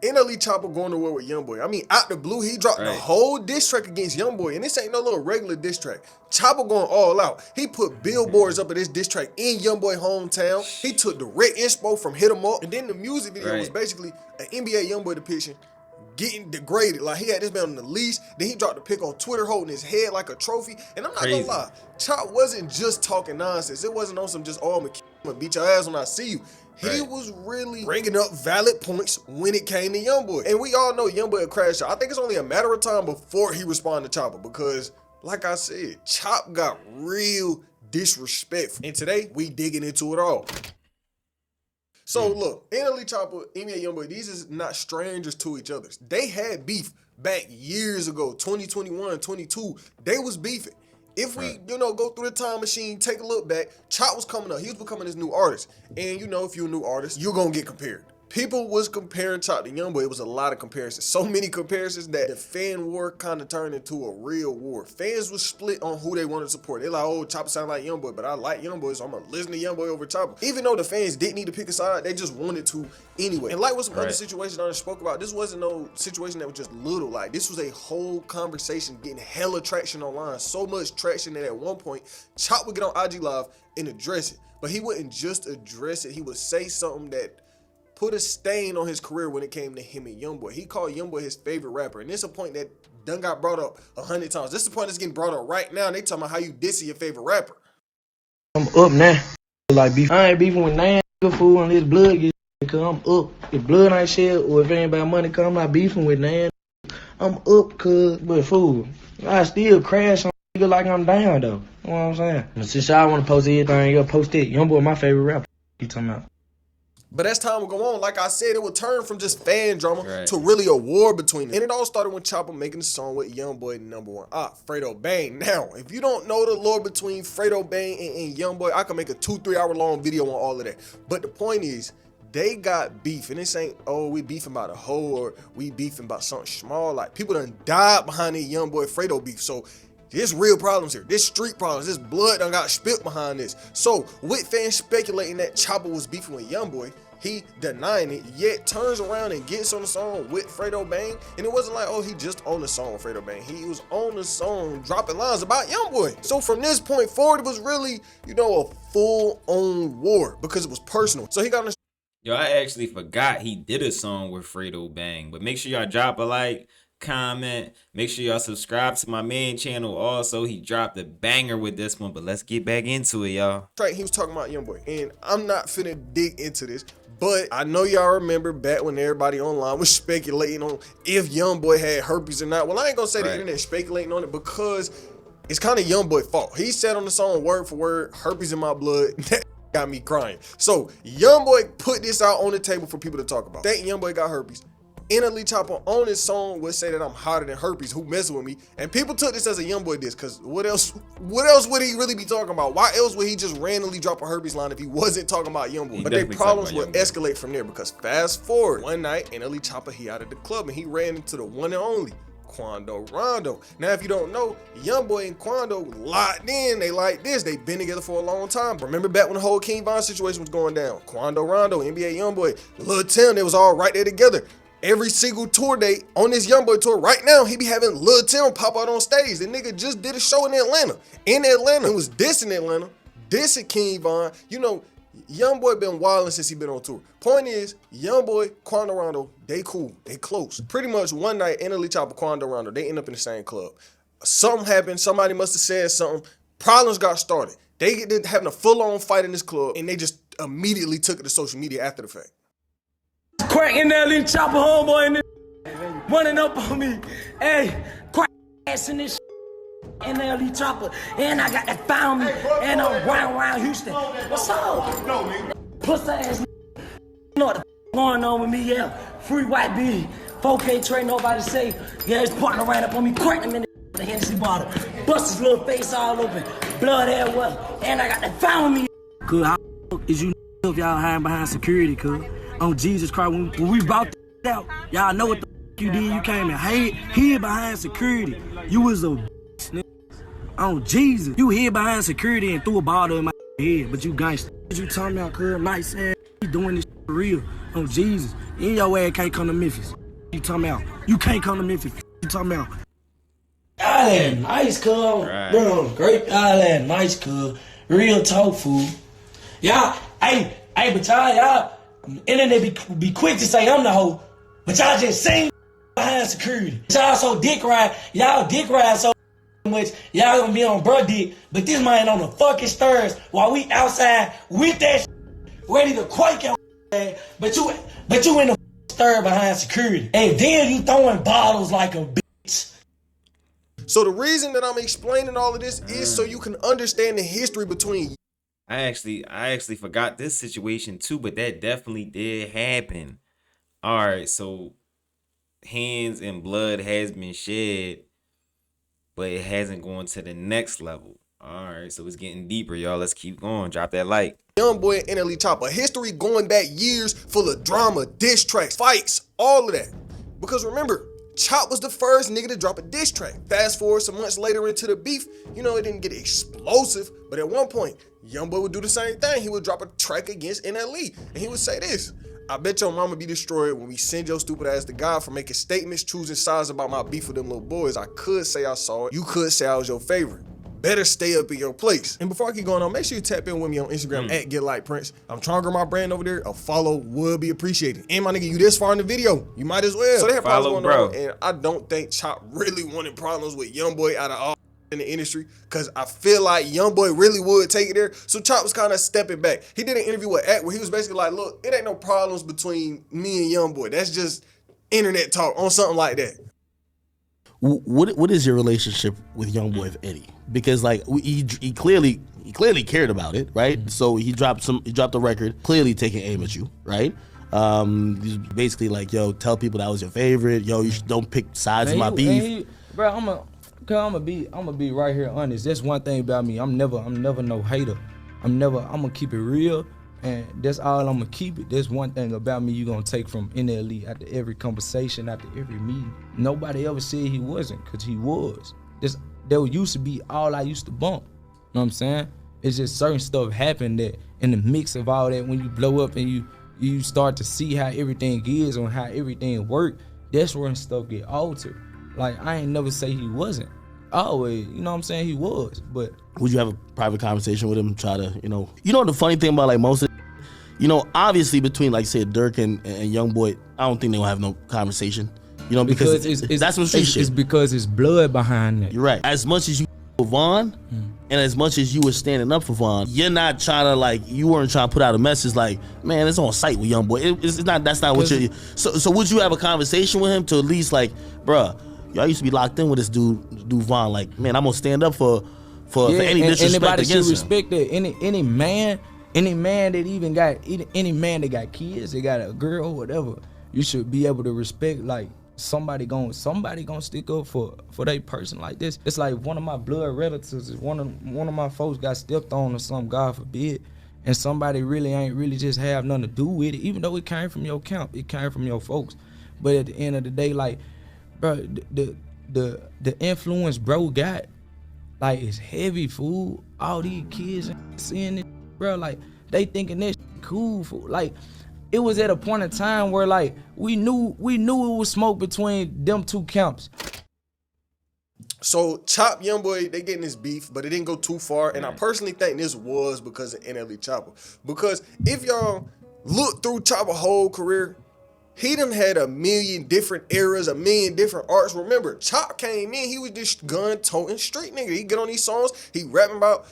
NLE Choppa going to war with Youngboy. I mean, out the blue, he dropped the whole diss track against Youngboy, and this ain't no little regular diss track. Choppa going all out. He put billboards up of this diss track in Youngboy hometown. He took direct inspo from Hit 'Em Up, and then the music video was basically an NBA Youngboy depiction getting degraded. Like, he had this man on the leash, then he dropped the pic on Twitter holding his head like a trophy. And I'm not gonna lie, Chop wasn't just talking nonsense. It wasn't on some just, oh, I'm gonna beat your ass when I see you. He was really bringing up valid points when it came to Youngboy. And we all know Youngboy a crash out. I think it's only a matter of time before he responded to Choppa, because, like I said, Chop got real disrespectful. And today, we digging into it all. So look, NLE Choppa, NBA Youngboy, these is not strangers to each other. They had beef back years ago, 2021, 22. They was beefing. If we, go through the time machine, take a look back, Chop was coming up. He was becoming this new artist. And if you're a new artist, you're going to get compared. People was comparing Chop to Youngboy. It was a lot of comparisons. So many comparisons that the fan war kind of turned into a real war. Fans was split on who they wanted to support. They like, oh, Choppa sound like Youngboy, but I like Youngboy, so I'm going to listen to Youngboy over Choppa. Even though the fans didn't need to pick a side, they just wanted to anyway. And like with some other situations I spoke about, this wasn't no situation that was just little. Like, this was a whole conversation getting hella traction online. So much traction that at one point, Chop would get on IG Live and address it. But he wouldn't just address it. He would say something that put a stain on his career when it came to him and Youngboy. He called Youngboy his favorite rapper. And this is a point that done got brought up 100 times. This is the point that's getting brought up right now. And they talking about how you dissing your favorite rapper. I'm up now. Like beef. I ain't beefing with nine fool on his blood get, because I'm up. If blood ain't shed or if anybody money come, I'm not beefing with nine. I'm up, cuz, but fool, I still crash on nigga like I'm down though. You know what I'm saying? But since y'all want to post everything, you'll post it. Youngboy my favorite rapper. You talking about? But as time would go on, like I said, it would turn from just fan drama to really a war between them. And it all started when Choppa making the song with Youngboy #1 op, Fredo Bang. Now, if you don't know the lore between Fredo Bang and Youngboy, I can make a 2-3 hour long video on all of that. But the point is, they got beef. And this ain't, oh, we beefing about a hoe or we beefing about something small. Like, people done died behind the Youngboy Fredo beef. So there's real problems here. There's street problems. This blood done got spilt behind this. So with fans speculating that Choppa was beefing with Youngboy, he denying it, yet turns around and gets on the song with Fredo Bang. And it wasn't like, oh, he just on the song with Fredo Bang. He was on the song dropping lines about Youngboy. So from this point forward, it was really, a full-on war because it was personal. So he got on the Yo, I actually forgot he did a song with Fredo Bang. But make sure y'all drop a like, comment, make sure y'all subscribe to my main channel. Also, he dropped a banger with this one, but let's get back into it, y'all. Right, he was talking about Youngboy, and I'm not finna dig into this, but I know y'all remember back when everybody online was speculating on if Youngboy had herpes or not. Well, I ain't gonna say the internet speculating on it because it's kind of Youngboy's fault. He said on the song word for word, herpes in my blood. That got me crying. So Youngboy put this out on the table for people to talk about. Think Youngboy got herpes. NLE Choppa on his song would say that I'm hotter than herpes, who messing with me? And people took this as a Youngboy diss, because what else would he really be talking about? Why else would he just randomly drop a herpes line if he wasn't talking about Youngboy? But their problems would escalate from there, because fast forward, one night, NLE Choppa, he out of the club and he ran into the one and only Quando Rondo. Now, if you don't know, Youngboy and Quando locked in. They like this. They've been together for a long time. Remember back when the whole King Von situation was going down? Quando Rondo, NBA Youngboy, Lil Tim, they was all right there together. Every single tour date on this Youngboy tour right now, he be having Lil Tim pop out on stage. The nigga just did a show in Atlanta. It was dissing Atlanta, dissing King Von. Youngboy been wilding since he been on tour. Point is, Youngboy, Quando Rondo, they cool, they close. Pretty much one night, NLE Choppa, Quando Rondo, they end up in the same club. Something happened, somebody must have said something. Problems got started. They get having a full-on fight in this club, and they just immediately took it to social media after the fact. Crack NLE Choppa homeboy in this running up on me. Hey, crack ass in this NLE Choppa. And I got that found me. And I'm round Houston. What's up? Pussy ass. You know what the going on with me, yeah. Free white B. 4K trade, nobody say. Yeah, his partner ran up on me, cracked him in the Hennessy bottle. Bust his little face all open. Blood everywhere. And I got that found me. Cuz, how is you if y'all hiding behind security, cuz? On Jesus Christ, when we bought the out, y'all know what the you did. You came and hid behind security. You was a nigga. On Jesus, you hid behind security and threw a bottle in my head, but you gangsta. What you talking about, cuz? Nice ass, he doing this for real. On Jesus. In your ass can't come to Memphis. You talking about? You can't come to Memphis. You talking about? Island, nice, cuz. Right. Bro, great island, nice, cuz. Real talk, fool. Y'all, hey, but y'all, internet be quick to say I'm the hoe, but y'all just sing behind security. Y'all so dick ride so much, y'all gonna be on bruh dick, but this man on the fucking stairs while we outside with that ready to quake your ass, but you in the stir behind security, and then you throwing bottles like a bitch. So the reason that I'm explaining all of this is so you can understand the history between. I actually forgot this situation too, but that definitely did happen. All right, so hands and blood has been shed, but it hasn't gone to the next level. All right, so it's getting deeper, y'all. Let's keep going. Drop that like. Youngboy and NLE Choppa. History going back years, full of drama, diss tracks, fights, all of that. Because remember, Chop was the first nigga to drop a diss track. Fast forward some months later into the beef, you know, it didn't get explosive, but at one point, Youngboy would do the same thing. He would drop a track against NLE, and he would say this: I bet your mama be destroyed when we send your stupid ass to God for making statements, choosing sides about my beef with them little boys. I could say I saw it. You could say I was your favorite. Better stay up in your place. And before I keep going on, make sure you tap in with me on Instagram at GetLikePrince. I'm trying to grow my brand over there. A follow would be appreciated. And my nigga, you this far in the video, you might as well. So they have problems going on, and I don't think Chop really wanted problems with Youngboy out of all in the industry, because I feel like Youngboy really would take it there. So Chop was kind of stepping back. He did an interview with Act where he was basically like, look, it ain't no problems between me and Youngboy. That's just internet talk on something like that. What is your relationship with Youngboy, if any? Because like he clearly cared about it, right? Mm-hmm. So he dropped the record, clearly taking aim at you, right? He's basically like, yo, tell people that was your favorite. Yo, you don't pick sides of my beef. Bro, I'm gonna be right here honest. That's one thing about me. I'm never no hater. I'm gonna keep it real, and that's all I'm gonna keep it. There's one thing about me you gonna take from NLE after every conversation, after every meeting. Nobody ever said he wasn't, cause he was. That used to be all I used to bump. You know what I'm saying? It's just certain stuff happened that in the mix of all that, when you blow up and you start to see how everything is and how everything work, that's when stuff get altered. Like, I ain't never say he wasn't. Always, you know what I'm saying? He was, but. Would you have a private conversation with him, try to, you know the funny thing about like most of, obviously between like say Dirk and Youngboy, I don't think they will have no conversation. Because that's some street shit. It's because it's blood behind that. You're right. As much as you for Vaughn, and as much as you were standing up for Vaughn, you're not trying to you weren't trying to put out a message like, man, it's on site with Youngboy. It's not. That's not what you're. So would you have a conversation with him to at least like, bruh, y'all used to be locked in with this dude Vaughn. Like, man, I'm gonna stand up for any disrespect against him. Anybody should respect that. Any man that got kids, they got a girl, whatever, you should be able to respect like. Somebody gonna stick up for that person like this. It's like one of my blood relatives, one of my folks got stepped on or something, God forbid, and somebody really ain't really just have nothing to do with it, even though it came from your camp, it came from your folks. But at the end of the day, like, bro, the influence bro got, like, it's heavy, fool. All these kids seeing it, bro, like, they thinking this cool, fool. Like, it was at a point in time where like we knew it was smoke between them two camps. So Chop, Youngboy, they getting this beef, but it didn't go too far. And I personally think this was because of NLE Choppa. Because if y'all look through Choppa's whole career, he done had a million different eras, a million different arts. Remember, Chop came in, he was this gun-toting street nigga. He get on these songs, he rapping about,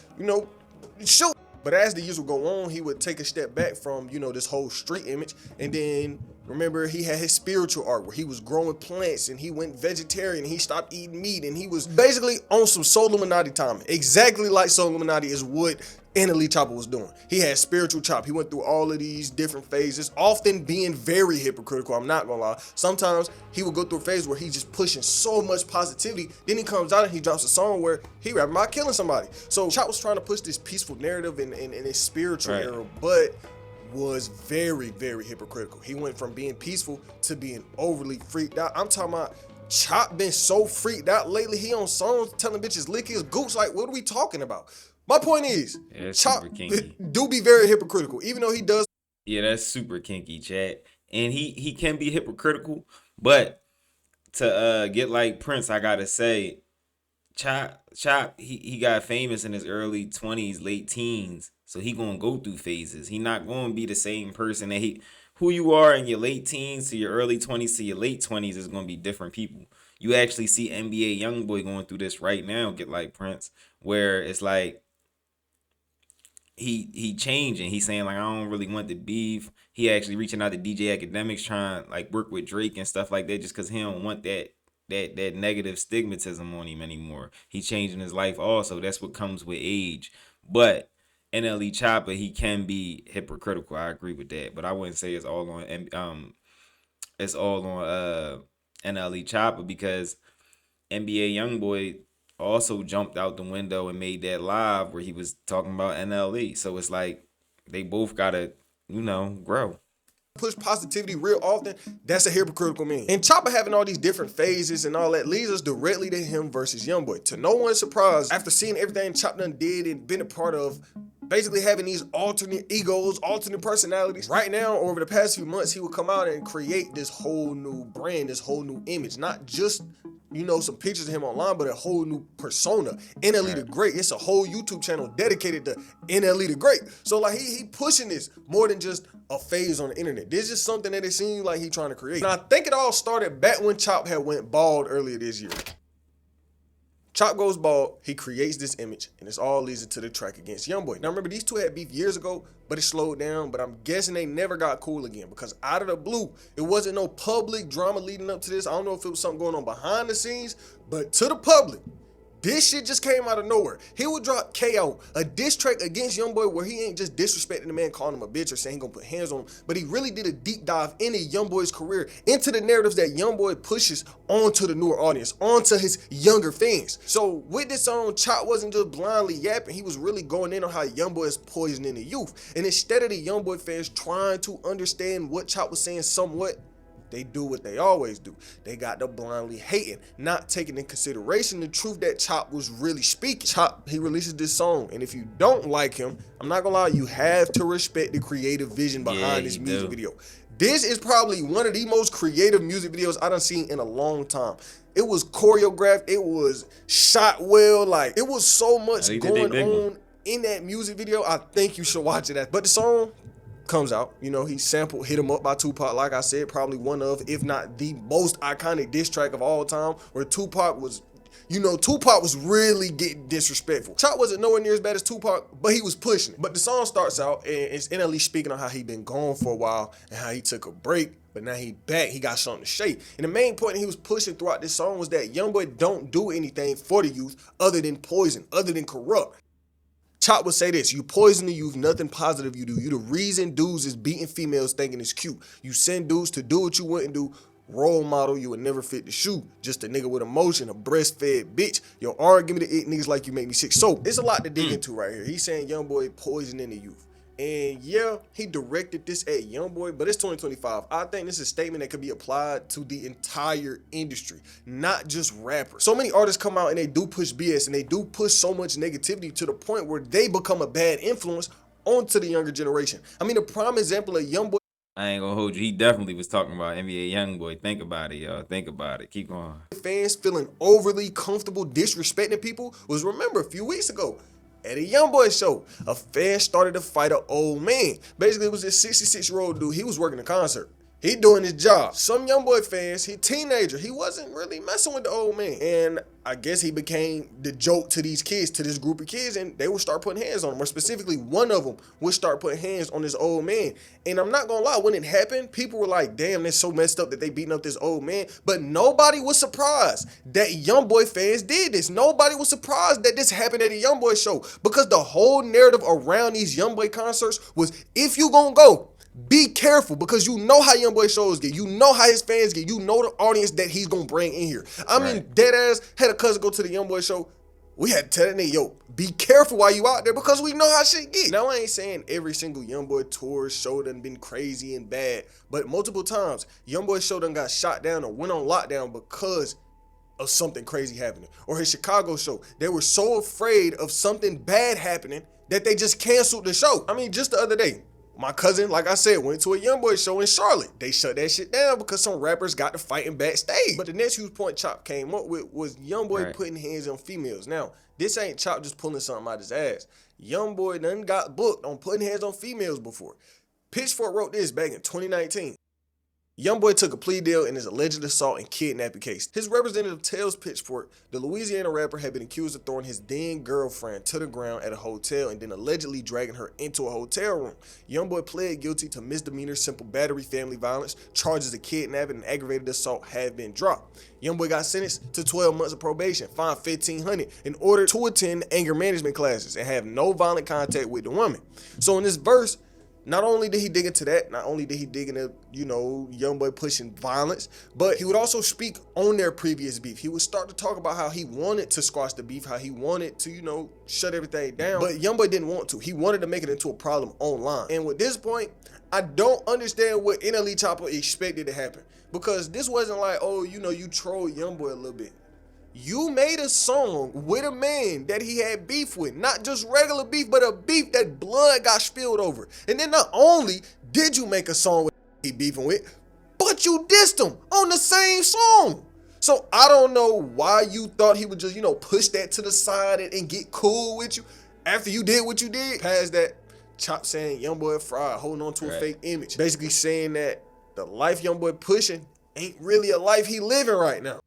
shoot. But as the years would go on, he would take a step back from, this whole street image. And then, remember, he had his spiritual art where he was growing plants and he went vegetarian and he stopped eating meat. And he was basically on some Soul Illuminati time. Exactly like Soul Illuminati is what NLE Choppa was doing. He had spiritual Chop. He went through all of these different phases, often being very hypocritical, I'm not gonna lie. Sometimes he would go through a phase where he's just pushing so much positivity, then he comes out and he drops a song where he rapping about killing somebody. So Chop was trying to push this peaceful narrative in his spiritual era, but was very, very hypocritical. He went from being peaceful to being overly freaked out. I'm talking about Chop been so freaked out lately, he on songs telling bitches lick his gooch. Like, what are we talking about? My point is, Chop do be very hypocritical. Even though he does Yeah, that's super kinky, chat. And he can be hypocritical, but to get like Prince, I gotta say, Chop, he got famous in his early 20s, late teens. So he gonna go through phases. He not gonna be the same person that who you are in your late teens to your early 20s to your late 20s is gonna be different people. You actually see NBA Youngboy going through this right now, get like Prince, where it's like he changing. He's saying like I don't really want the beef. He actually reaching out to DJ Academics trying like work with Drake and stuff like that just because he don't want that negative stigmatism on him anymore. He changing his life also. That's what comes with age. But NLE Choppa, he can be hypocritical. I agree with that. But I wouldn't say it's all on NLE Choppa because NBA Youngboy also jumped out the window and made that live where he was talking about NLE. So it's like they both gotta, grow. Push positivity real often, that's a hypocritical man. And Choppa having all these different phases and all that leads us directly to him versus Youngboy. To no one's surprise, after seeing everything Chop done did and been a part of, basically having these alternate egos, alternate personalities. Right now, over the past few months, he would come out and create this whole new brand, this whole new image. Not just, some pictures of him online, but a whole new persona. NLE the Great. It's a whole YouTube channel dedicated to NLE the Great. So like he pushing this more than just a phase on the internet. This is something that it seems like he trying to create. And I think it all started back when Chop had went bald earlier this year. Chop goes bald, he creates this image, and it's all leads into the track against Youngboy. Now remember, these two had beef years ago, but it slowed down, but I'm guessing they never got cool again because out of the blue, it wasn't no public drama leading up to this. I don't know if it was something going on behind the scenes, but to the public, this shit just came out of nowhere. He would drop KO, a diss track against Youngboy where he ain't just disrespecting the man, calling him a bitch or saying he gonna put hands on him, but he really did a deep dive into Youngboy's career, into the narratives that Youngboy pushes onto the newer audience, onto his younger fans. So with this song, Chop wasn't just blindly yapping, he was really going in on how Youngboy is poisoning the youth. And instead of the Youngboy fans trying to understand what Chop was saying somewhat, they do what they always do. They got the blindly hating, not taking in consideration the truth that Chop was really speaking. Chop, he releases this song, and if you don't like him, I'm not gonna lie, you have to respect the creative vision behind this music video. This is probably one of the most creative music videos I done seen in a long time. It was choreographed, it was shot well, like it was so much going on in that music video. I think you should watch it. But the song comes out, he sampled Hit 'Em Up by Tupac, like I said, probably one of, if not the most iconic diss track of all time, where Tupac was really getting disrespectful. Chop wasn't nowhere near as bad as Tupac, but he was pushing it. But the song starts out, and it's NLE speaking on how he been gone for a while, and how he took a break, but now he back, he got something to say. And the main point he was pushing throughout this song was that Youngboy don't do anything for the youth other than poison, other than corrupt. Chop would say this: you poison the youth, nothing positive you do. You the reason dudes is beating females thinking it's cute. You send dudes to do what you wouldn't do. Role model, you would never fit the shoe. Just a nigga with emotion, a breastfed bitch. Your argument to eat niggas like you make me sick. So there's a lot to dig into right here. He's saying Youngboy poisoning the youth. And yeah, he directed this at Youngboy, but it's 2025. I think this is a statement that could be applied to the entire industry, not just rappers. So many artists come out and they do push BS and they do push so much negativity to the point where they become a bad influence onto the younger generation. I mean, a prime example of Youngboy. I ain't gonna hold you. He definitely was talking about NBA Youngboy. Think about it, y'all. Think about it. Keep going. Fans feeling overly comfortable disrespecting people was, remember, a few weeks ago, at a Youngboy show, a fan started to fight an old man. Basically, it was this 66-year-old dude. He was working a concert. He doing his job. Some Youngboy fans, he teenager, he wasn't really messing with the old man. And I guess he became the joke to these kids, to this group of kids, and they would start putting hands on him. Or specifically, one of them would start putting hands on this old man. And I'm not gonna lie, when it happened, people were like, damn, that's so messed up that they beating up this old man. But nobody was surprised that Youngboy fans did this. Nobody was surprised that this happened at a Youngboy show, because the whole narrative around these Youngboy concerts was, if you gonna go, be careful, because you know how Youngboy shows get. You know how his fans get. You know the audience that he's going to bring in here. I mean, deadass, had a cousin go to the Youngboy show. We had to tell that nigga, yo, be careful while you out there, because we know how shit get. Now, I ain't saying every single Youngboy tour show done been crazy and bad, but multiple times, Youngboy show done got shot down or went on lockdown because of something crazy happening. Or his Chicago show, they were so afraid of something bad happening that they just canceled the show. I mean, just the other day, My cousin, like I said, went to a Youngboy show in Charlotte. They shut that shit down because some rappers got to fighting backstage. But the next huge point Chop came up with was Youngboy putting hands on females. Now, this ain't Chop just pulling something out his ass. Youngboy done got booked on putting hands on females before. Pitchfork wrote this back in 2019. Youngboy took a plea deal in his alleged assault and kidnapping case. His representative tells Pitchfork the Louisiana rapper had been accused of throwing his then girlfriend to the ground at a hotel and then allegedly dragging her into a hotel room. Youngboy pled guilty to misdemeanor, simple battery, family violence. Charges of kidnapping and aggravated assault have been dropped. Youngboy got sentenced to 12 months of probation, fined $1,500 in order to attend anger management classes and have no violent contact with the woman. So in this verse, not only did he dig into that, not only did he dig into, Youngboy pushing violence, but he would also speak on their previous beef. He would start to talk about how he wanted to squash the beef, how he wanted to, shut everything down. But Youngboy didn't want to. He wanted to make it into a problem online. And with this point, I don't understand what NLE Choppa expected to happen. Because this wasn't like, you trolled Youngboy a little bit. You made a song with a man that he had beef with. Not just regular beef, but a beef that blood got spilled over. And then not only did you make a song with he beefing with, but you dissed him on the same song. So I don't know why you thought he would just, push that to the side and get cool with you after you did what you did. Past that, Chop saying Youngboy fried, holding on to a fake image. Basically saying that the life Youngboy pushing ain't really a life he living right now.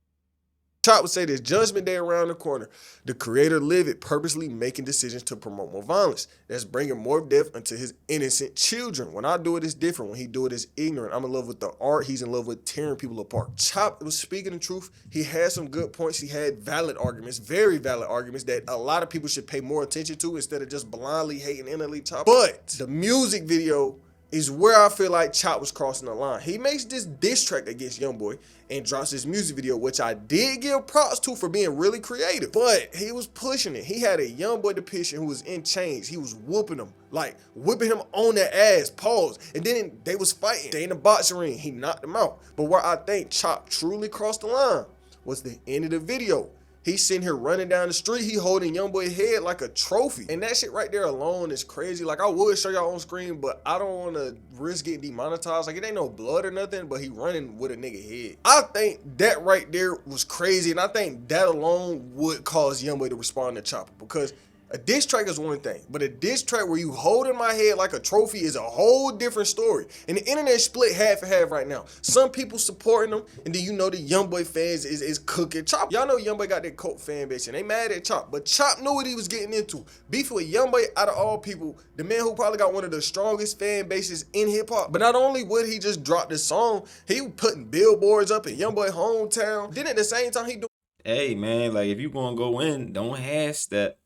Chop would say there's judgment day around the corner. The creator live it, purposely making decisions to promote more violence. That's bringing more death into his innocent children. When I do it, it's different. When he do it, it's ignorant. I'm in love with the art. He's in love with tearing people apart. Chop was speaking the truth. He had some good points. He had valid arguments, very valid arguments that a lot of people should pay more attention to instead of just blindly hating NLE Choppa. But the music video is where I feel like Chop was crossing the line. He makes this diss track against Youngboy and drops his music video, which I did give props to for being really creative. But he was pushing it. He had a Youngboy depiction who was in chains. He was whooping him, like whipping him on their ass, pause. And then they was fighting. They in the boxing ring. He knocked him out. But where I think Chop truly crossed the line was the end of the video. He's sitting here running down the street. He holding Youngboy's head like a trophy. And that shit right there alone is crazy. Like, I would show y'all on screen, but I don't want to risk getting demonetized. Like, it ain't no blood or nothing, but he running with a nigga head. I think that right there was crazy, and I think that alone would cause Youngboy to respond to Choppa, because a diss track is one thing, but a diss track where you holding my head like a trophy is a whole different story. And the internet split half and half right now. Some people supporting him, and then the Youngboy fans is cooking Chop. Y'all know Youngboy got that cult fan base, and they mad at Chop, but Chop knew what he was getting into. Beefing with Youngboy, out of all people, the man who probably got one of the strongest fan bases in hip-hop. But not only would he just drop this song, he was putting billboards up in Youngboy hometown. Then at the same time, he do. Hey, man, like, if you gonna go in, don't hash that.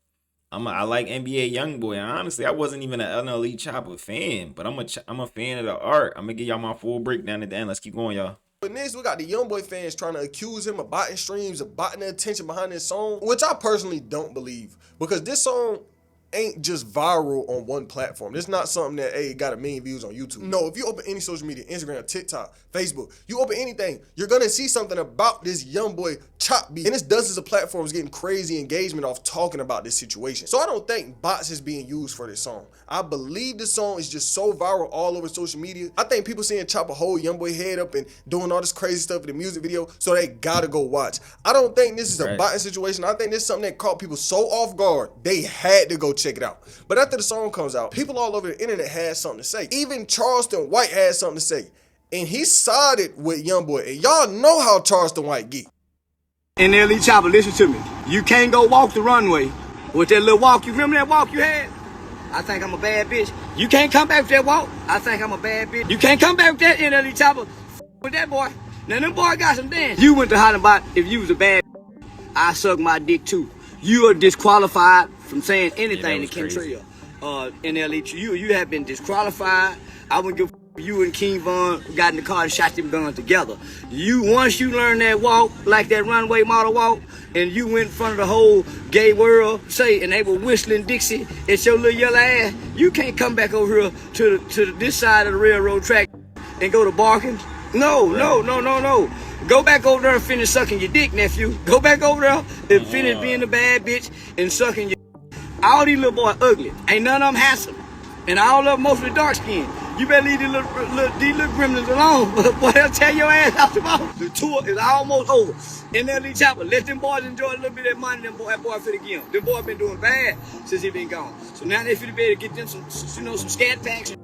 I like NBA Youngboy. And honestly, I wasn't even an NLE Choppa fan, but I'm a fan of the art. I'm gonna give y'all my full breakdown at the end. Let's keep going, y'all. But next, we got the Youngboy fans trying to accuse him of botting streams, of botting the attention behind this song, which I personally don't believe, because this song ain't just viral on one platform. This not something that, hey, got 1 million views on YouTube. No, if you open any social media, Instagram, TikTok, Facebook, you open anything, you're gonna see something about this Youngboy Chop beat. And this dozens of platforms getting crazy engagement off talking about this situation. So I don't think bots is being used for this song. I believe the song is just so viral all over social media. I think people seeing Chop hold Youngboy head up and doing all this crazy stuff in the music video, so they gotta go watch. I don't think this is a botting situation. I think this is something that caught people so off guard, they had to go check it out. But after the song comes out, people all over the internet had something to say. Even Charleston White had something to say. And he sided with Youngboy. And y'all know how Charleston White get. NLE Choppa, listen to me. You can't go walk the runway with that little walk. You remember that walk you had? I think I'm a bad bitch. You can't come back with that walk. I think I'm a bad bitch. You can't come back with that NLE Choppa. With that boy. Now them boy got some dance. You went to holler about if you was a bad I suck my dick too. You are disqualified from saying anything to Kentrell. NLE, you have been disqualified. I wouldn't give you and King Von got in the car and shot them guns together. Once you learn that walk, like that runway model walk, and you went in front of the whole gay world, and they were whistling Dixie at your little yellow ass, you can't come back over here to this side of the railroad track and go to Barkins. No. Go back over there and finish sucking your dick, nephew. Go back over there and finish being a bad bitch and sucking your. All these little boys ugly. Ain't none of them handsome. And all of them mostly dark skinned. You better leave these little gremlins alone. Boy, they'll tear your ass out tomorrow. The tour is almost over. NLE Choppa, let them boys enjoy a little bit of that money that boy finna give them. Them boys been doing bad since he been gone. So now they finna be able to get them some scat packs.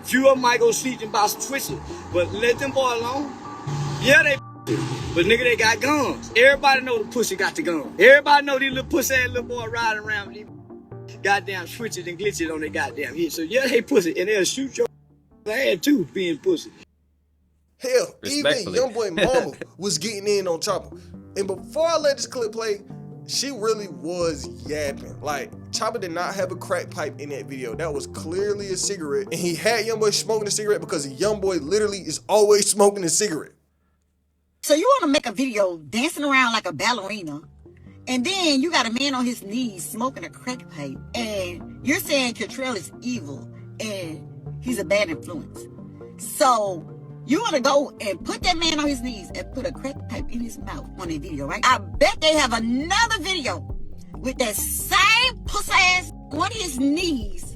Few of them might go sleep and buy some twisters. But let them boys alone. Yeah, they but nigga, they got guns. Everybody know the pussy got the gun. Everybody know these little pussy ass little boys riding around with these goddamn switches and glitches on their goddamn head. So yeah, they pussy, and they'll shoot your ass too, being pussy. Hell, even Youngboy mama was getting in on Choppa. And before I let this clip play, she really was yapping. Like, Choppa did not have a crack pipe in that video. That was clearly a cigarette. And he had Youngboy smoking a cigarette because Youngboy literally is always smoking a cigarette. So you want to make a video dancing around like a ballerina, and then you got a man on his knees smoking a crack pipe, and you're saying Cantrell is evil and he's a bad influence. So you want to go and put that man on his knees and put a crack pipe in his mouth on a video, right? I bet they have another video with that same pussy ass on his knees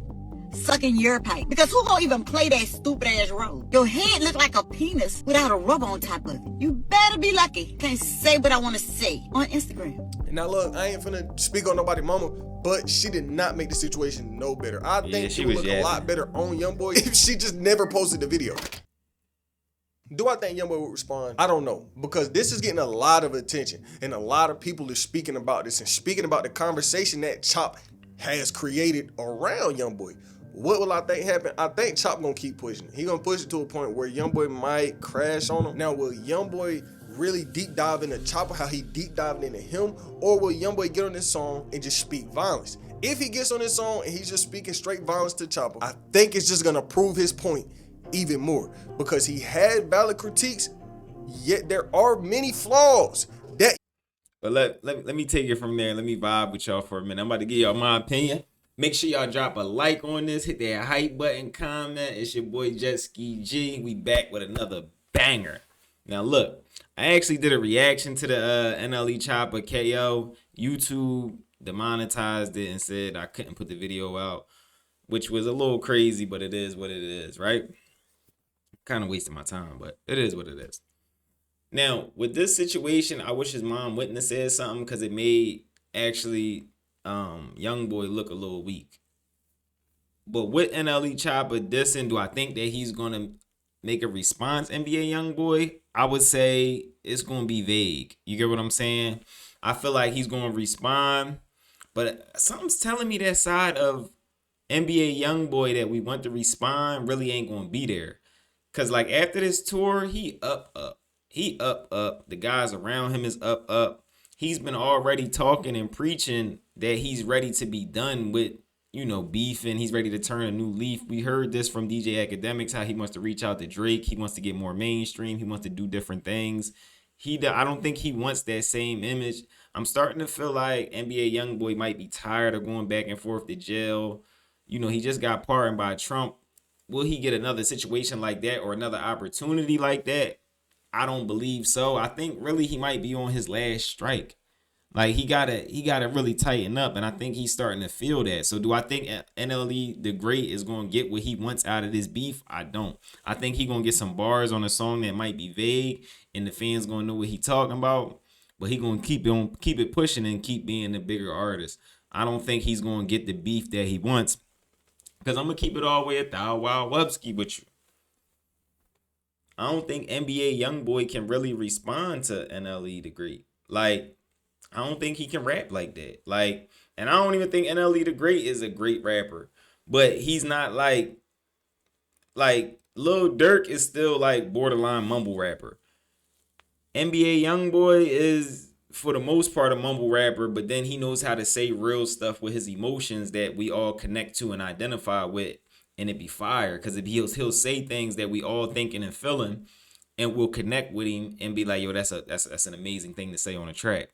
sucking your pipe. Because who gonna even play that stupid ass role? Your head look like a penis without a rubber on top of it. You better be lucky. Can't say what I want to say on Instagram. Now look, I ain't finna speak on nobody mama, but she did not make the situation no better. I think she would look a lot better on Youngboy if she just never posted the video. Do I think Youngboy would respond? I don't know, because this is getting a lot of attention and a lot of people are speaking about this and speaking about the conversation that Chop has created around Youngboy. What will I think happen? I think Chop gonna keep pushing it. He gonna push it to a point where Youngboy might crash on him. Now, will Youngboy really deep dive into Choppa how he deep diving into him, or will Youngboy get on this song and just speak violence? If he gets on this song and he's just speaking straight violence to Choppa, I think it's just gonna prove his point even more, because he had valid critiques, yet there are many flaws that. But let me take it from there. Let me vibe with y'all for a minute. I'm about to give y'all my opinion. Make sure y'all drop a like on this, hit that hype button, comment. It's your boy Jet Ski G. We back with another banger. Now look, I actually did a reaction to the NLE Choppa KO. YouTube demonetized it and said I couldn't put the video out, which was a little crazy, but it is what it is, right? Kind of wasting my time, but it is what it is. Now, with this situation, I wish his mom wouldn't have said something, because it made actually Youngboy look a little weak. But with NLE Choppa dissing, do I think that he's gonna make a response, NBA Youngboy? I would say it's gonna be vague. You get what I'm saying? I feel like he's gonna respond, but something's telling me that side of NBA Youngboy that we want to respond really ain't gonna be there. Cause like after this tour, he up. He up. The guys around him is up. He's been already talking and preaching that he's ready to be done with, you know, beefing. He's ready to turn a new leaf. We heard this from DJ Academics, how he wants to reach out to Drake. He wants to get more mainstream. He wants to do different things. I don't think he wants that same image. I'm starting to feel like NBA Youngboy might be tired of going back and forth to jail. You know, he just got pardoned by Trump. Will he get another situation like that or another opportunity like that? I don't believe so. I think really he might be on his last strike. Like he gotta really tighten up, and I think he's starting to feel that. So do I think NLE the Great is gonna get what he wants out of this beef? I don't. I think he gonna get some bars on a song that might be vague, and the fans gonna know what he talking about. But he gonna keep it pushing and keep being the bigger artist. I don't think he's gonna get the beef that he wants, because I'm gonna keep it all the way at the Wild Webski with you. I don't think NBA Youngboy can really respond to NLE the Great. Like, I don't think he can rap like that. Like, and I don't even think NLE the Great is a great rapper. But he's not like Lil Durk is still like borderline mumble rapper. NBA Youngboy is, for the most part, a mumble rapper, but then he knows how to say real stuff with his emotions that we all connect to and identify with, and it be fire. Because if he'll say things that we all thinking and feeling, and we'll connect with him and be like, yo, that's an amazing thing to say on a track.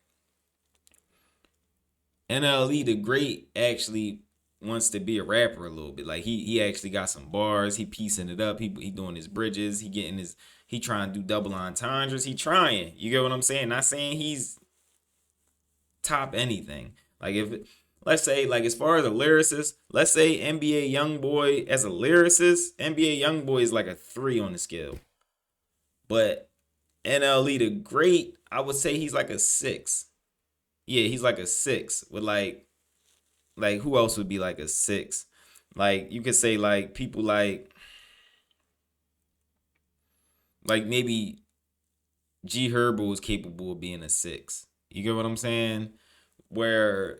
NLE the Great actually wants to be a rapper a little bit. Like he actually got some bars. He piecing it up. He doing his bridges. He trying to do double entendres. He trying. You get what I'm saying? Not saying he's top anything. Like let's say, like, as far as a lyricist, let's say NBA Youngboy as a lyricist, NBA Youngboy is like a 3 on the scale. But NLE the Great, I would say he's like a 6. Yeah, he's like a 6 with like who else would be like a 6? Like you could say like people like maybe G Herbo is capable of being a 6. You get what I'm saying? Where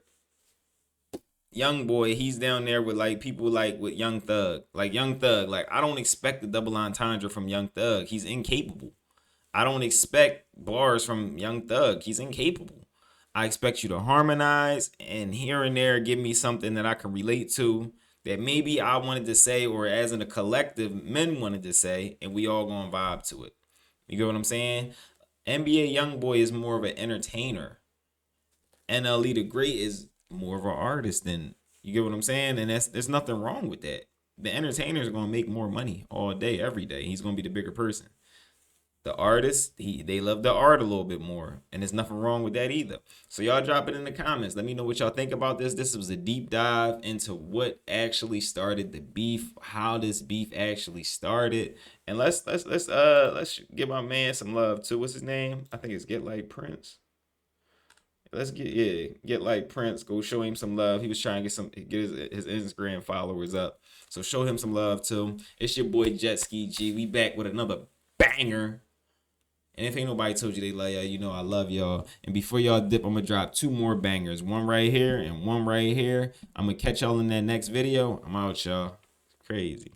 Youngboy, he's down there with like people like with Young Thug. Like Young Thug, like I don't expect the double entendre from Young Thug. He's incapable. I don't expect bars from Young Thug. He's incapable. I expect you to harmonize and here and there give me something that I can relate to that maybe I wanted to say, or as in a collective men wanted to say, and we all gonna vibe to it. You get what I'm saying? NBA Youngboy is more of an entertainer. NLE the Great is more of an artist than, you get what I'm saying? And there's nothing wrong with that. The entertainers are gonna make more money all day, every day. He's gonna be the bigger person. The artists, they love the art a little bit more, and there's nothing wrong with that either. So y'all drop it in the comments. Let me know what y'all think about this. This was a deep dive into what actually started the beef, how this beef actually started, and let's give my man some love too. What's his name? I think it's Get Like Prince. Let's get like Prince. Go show him some love. He was trying to get his Instagram followers up. So show him some love too. It's your boy Jet Ski G. We back with another banger. And if ain't nobody told you they love y'all, you know I love y'all. And before y'all dip, I'm going to drop 2 more bangers. One right here and one right here. I'm going to catch y'all in that next video. I'm out, y'all. Crazy.